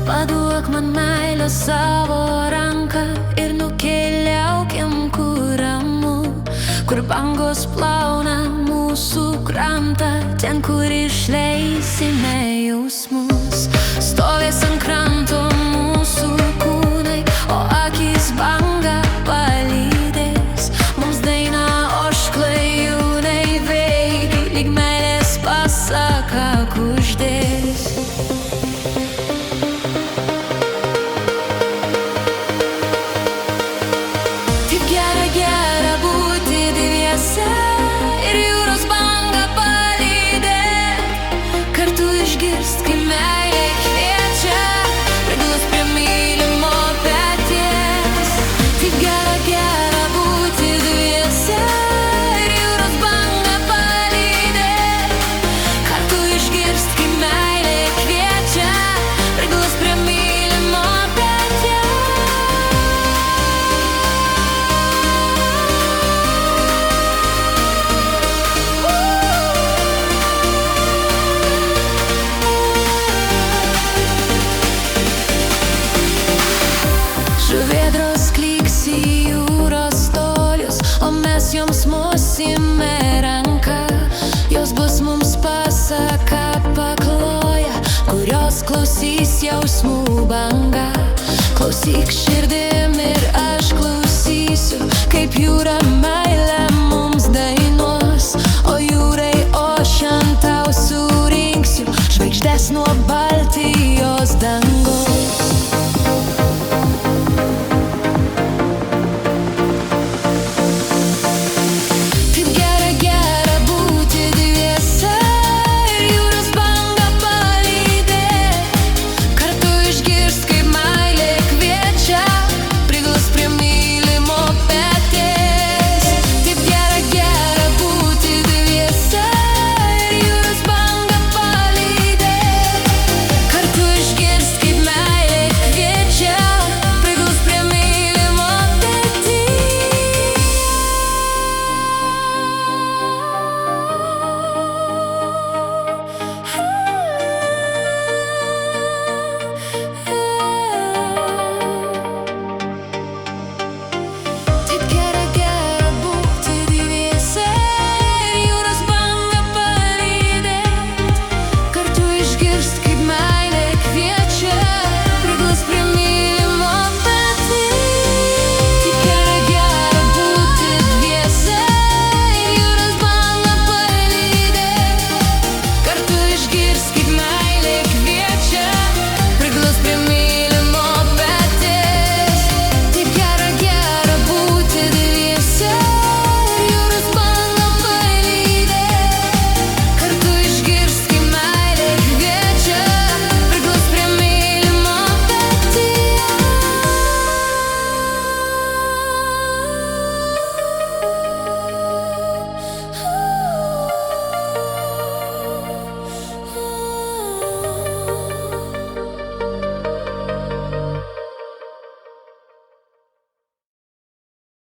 Paduok man meilę savo ranką ir nukeliaukim kur ramu, kur bangos plauna mūsų krantą, ten kur išleisime jausmus. Stovės ant kranto mūsų kūnai, o akys bangą palydės. Mums daina ošklajūnai veidai, lyg meilės pasaka kuždės. Taip gera, gera būti dviese ir jūros bangą palydėt, kartu išgirst, kai meilė kviečia, priglaust prie mylimo peties. Taip gera, gera būti dviese ir jūros bangą palydėt, kartu išgirst, kai meilė kviečia, priglaust prie mylimo peties. Žuvėdros kliksi jūros tolius, o mes joms mosime ranką. Jos bus mums pasaka pakloja, kurios klausys jausmų banga. Klausyk širdim ir aš klausysiu, kaip jūra meilę mums dainuos, o jūrai ošiant tau surinksiu žvaigždes nuo Baltijos dangaus.